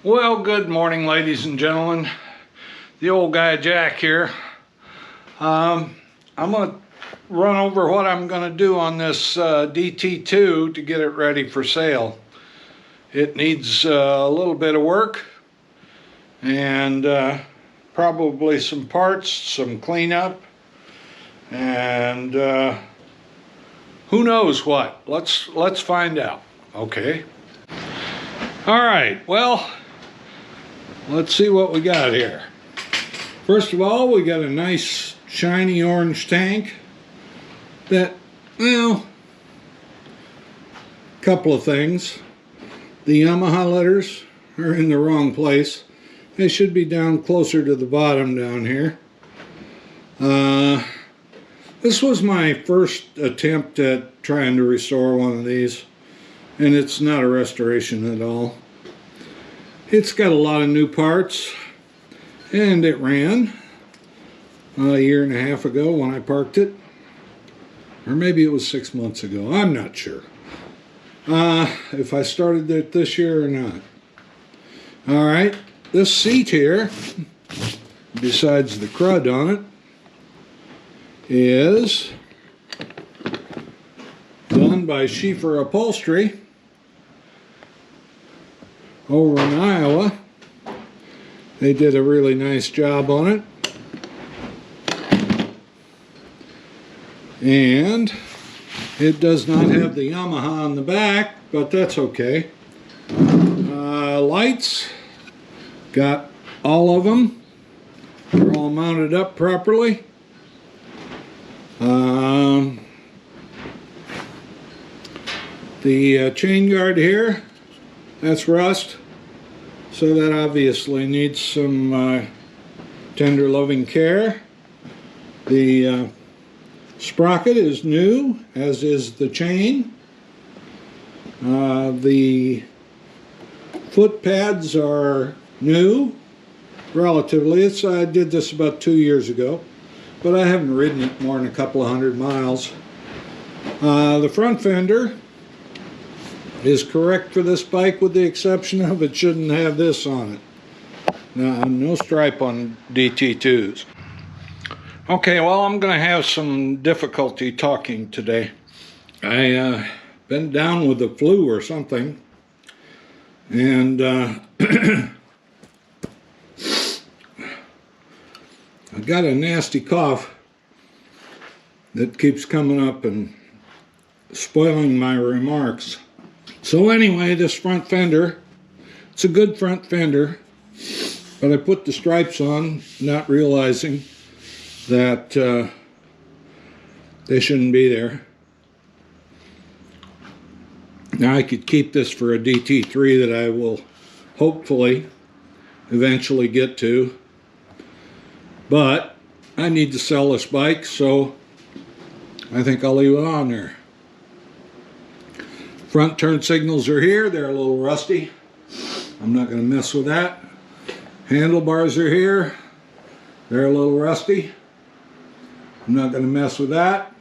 Well, good morning, ladies and gentlemen. The old guy Jack here. I'm going to run over what I'm going to do on this DT2 to get it ready for sale. It needs a little bit of work and probably some parts, some cleanup, and who knows what. Let's find out. Okay. All right. Well, let's see what we got here. First of all, we got a nice shiny orange tank that, well, a couple of things. The Yamaha letters are in the wrong place. They should be down closer to the bottom down here. This was my first attempt at trying to restore one of these, and it's not a restoration at all. It's got a lot of new parts, and it ran a year and a half ago when I parked it, or maybe it was 6 months ago. I'm not sure if I started it this year or not. All right, this seat here, besides the crud on it, is done by Schieffer Upholstery over in Iowa. They did a really nice job on it. And it does not have the Yamaha on the back, but that's okay. Lights, got all of them. They're all mounted up properly. The chain guard here, that's rust, so that obviously needs some tender loving care. The sprocket is new, as is the chain. The foot pads are new, relatively. I did this about 2 years ago, but I haven't ridden it more than a couple of 100 miles. The front fender is correct for this bike, with the exception of it shouldn't have this on it. Now, no stripe on DT2s. Okay, well, I'm going to have some difficulty talking today. I been down with the flu or something, and I got a nasty cough that keeps coming up and spoiling my remarks. So anyway, this front fender, it's a good front fender, but I put the stripes on, not realizing that they shouldn't be there. Now I could keep this for a DT3 that I will hopefully eventually get to, but I need to sell this bike, so I think I'll leave it on there. Front turn signals are here. They're a little rusty. I'm not going to mess with that. Handlebars are here. They're a little rusty. I'm not going to mess with that.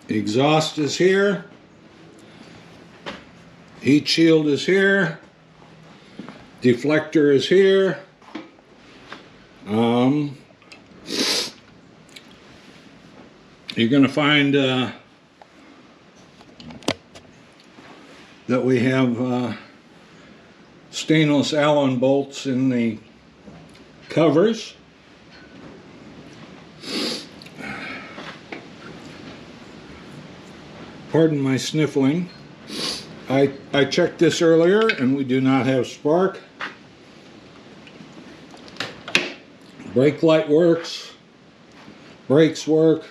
Exhaust is here. Heat shield is here. Deflector is here. You're going to find that we have stainless Allen bolts in the covers. Pardon my sniffling. I checked this earlier and we do not have spark. Brake light works. Brakes work.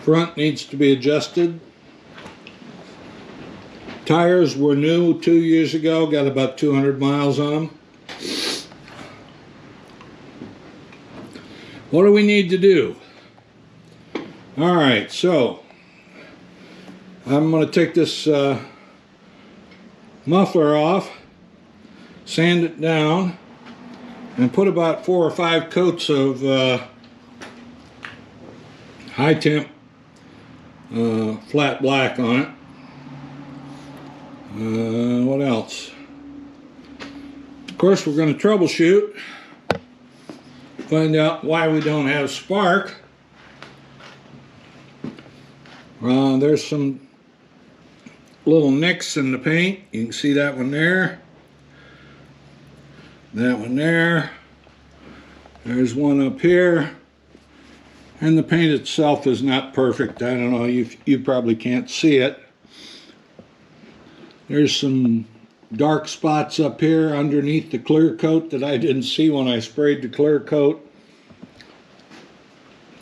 Front needs to be adjusted. Tires were new 2 years ago, got about 200 miles on them. What do we need to do? Alright, so I'm going to take this muffler off, sand it down, and put about 4 or 5 coats of high temp flat black on it. What else? Of course, we're going to troubleshoot, find out why we don't have spark. There's some little nicks in the paint. You can see that one there. That one there. There's one up here. And the paint itself is not perfect. I don't know, you probably can't see it. There's some dark spots up here underneath the clear coat that I didn't see when I sprayed the clear coat.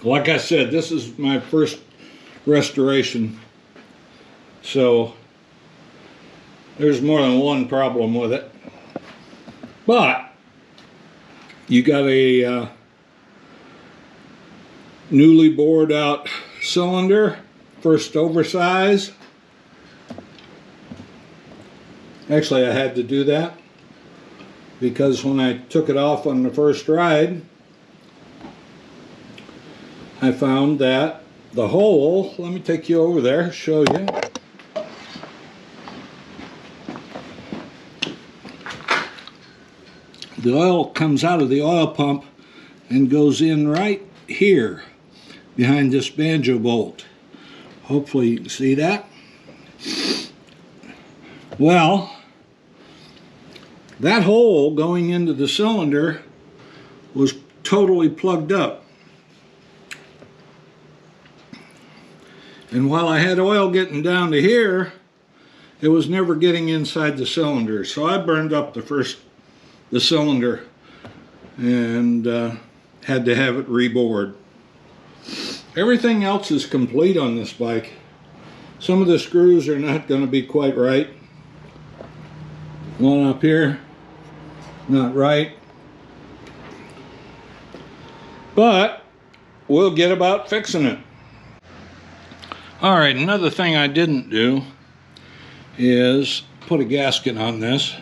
Like I said, this is my first restoration, so there's more than one problem with it. But you got a newly bored out cylinder, first oversize. Actually, I had to do that because when I took it off on the first ride, I found that the hole, let me take you over there, show you. The oil comes out of the oil pump and goes in right here behind this banjo bolt. Hopefully you can see that. Well, that hole going into the cylinder was totally plugged up. And while I had oil getting down to here, it was never getting inside the cylinder. So I burned up the cylinder and had to have it rebored. Everything else is complete on this bike. Some of the screws are not going to be quite right. One up here, not right. But we'll get about fixing it. Alright, another thing I didn't do is put a gasket on this.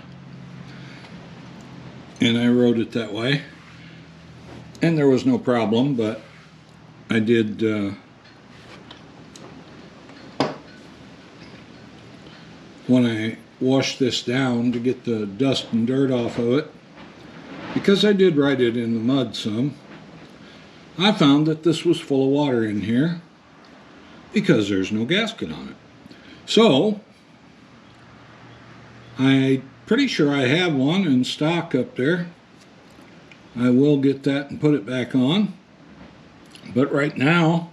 And I wrote it that way. And there was no problem, but I did when I washed this down to get the dust and dirt off of it, because I did write it in the mud some, I found that this was full of water in here because there's no gasket on it. So I'm pretty sure I have one in stock up there. I will get that and put it back on. But right now,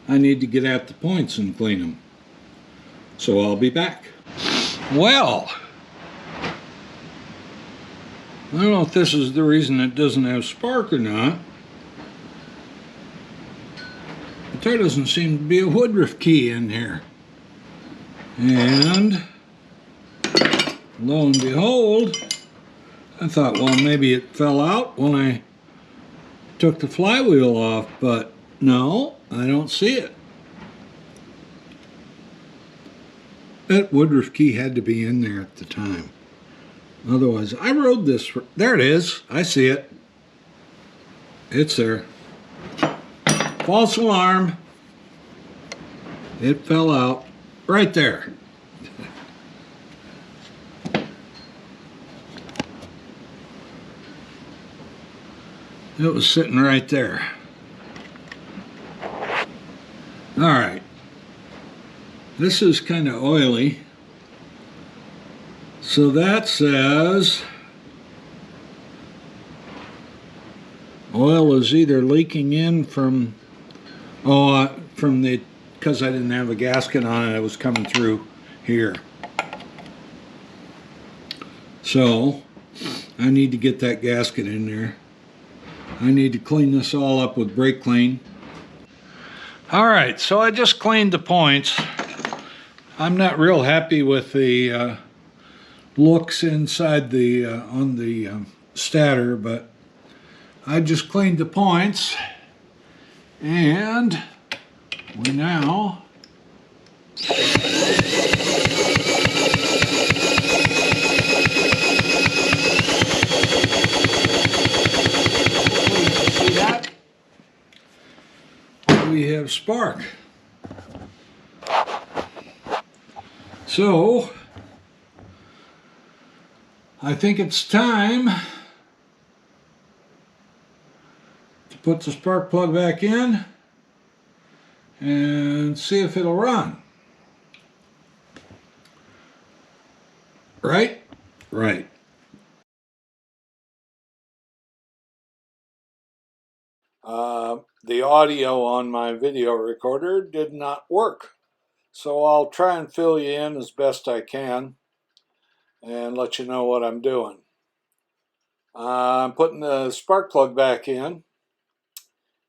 I need to get at the points and clean them. So I'll be back. Well, I don't know if this is the reason it doesn't have spark or not, but there doesn't seem to be a Woodruff key in here. And lo and behold, I thought, well, maybe it fell out when I took the flywheel off, but no, I don't see it. That Woodruff key had to be in there at the time. Otherwise, I rode this. There it is. I see it. It's there. False alarm. It fell out right there. It was sitting right there. All right. This is kind of oily. So that says oil is either leaking in from the, because I didn't have a gasket on it, it was coming through here. So I need to get that gasket in there. I need to clean this all up with brake clean. All right, so I just cleaned the points. I'm not real happy with the looks inside the on the stator, but I just cleaned the points, and we now see that we have spark. So I think it's time to put the spark plug back in and see if it'll run. Right? Right. The audio on my video recorder did not work. So I'll try and fill you in as best I can and let you know what I'm doing. I'm putting the spark plug back in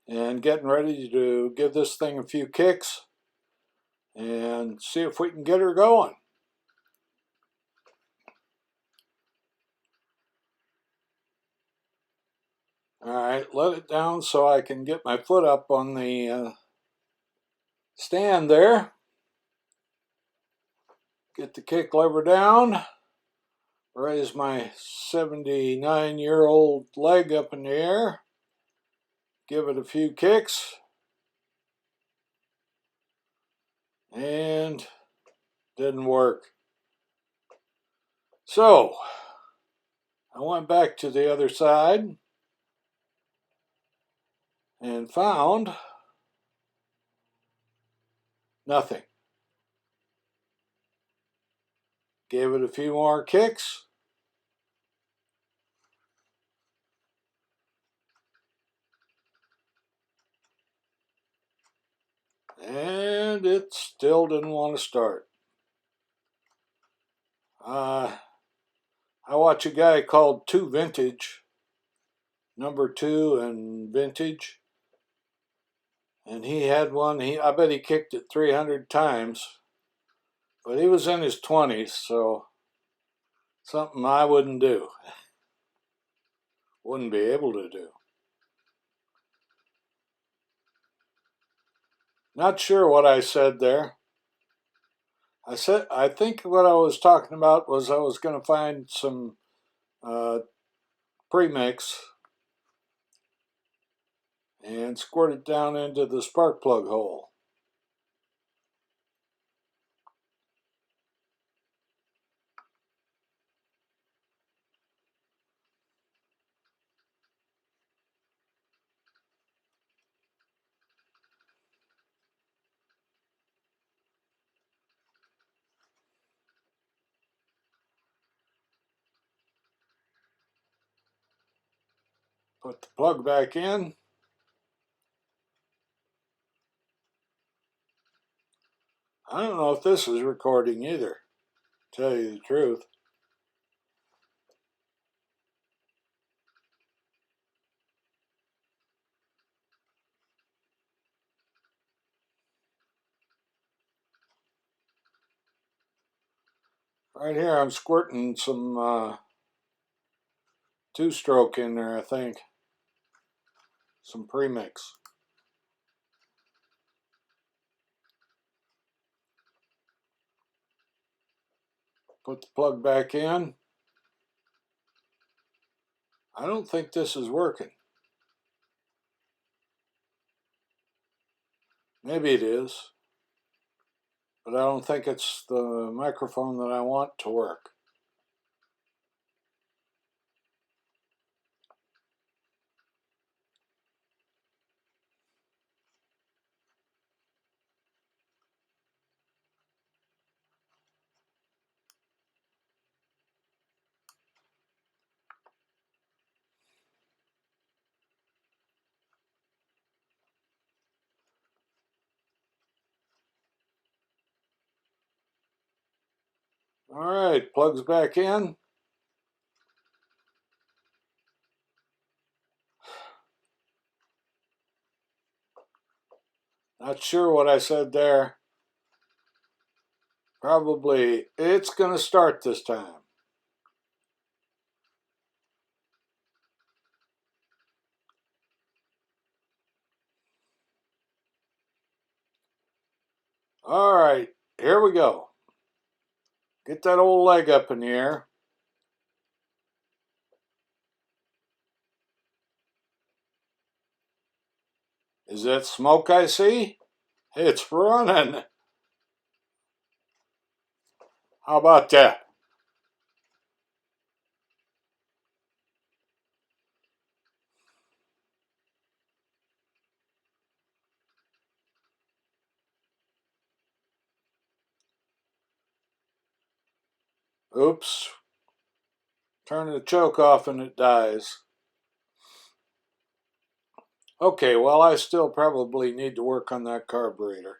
and getting ready to give this thing a few kicks and see if we can get her going. Alright, let it down so I can get my foot up on the stand there. Get the kick lever down. Raise my 79-year-old leg up in the air. Give it a few kicks. And didn't work. So I went back to the other side and found nothing. Gave it a few more kicks. And it still didn't want to start. I watch a guy called 2 Vintage, number 2 and Vintage, and he had one. I bet he kicked it 300 times, but he was in his 20s, so something I wouldn't do. Wouldn't be able to do. Not sure what I said there. I think what I was talking about was I was going to find some premix and squirt it down into the spark plug hole. Put the plug back in. I don't know if this is recording either, to tell you the truth. Right here I'm squirting some 2-stroke in there, I think. Some premix. Put the plug back in. I don't think this is working. Maybe it is, but I don't think it's the microphone that I want to work. Alright, plugs back in. Not sure what I said there. Probably it's going to start this time. Alright, here we go. Get that old leg up in the air. Is that smoke I see? It's running. How about that? Oops. Turn the choke off and it dies. Okay, well, I still probably need to work on that carburetor.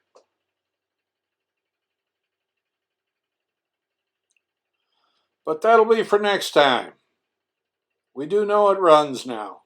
But that'll be for next time. We do know it runs now.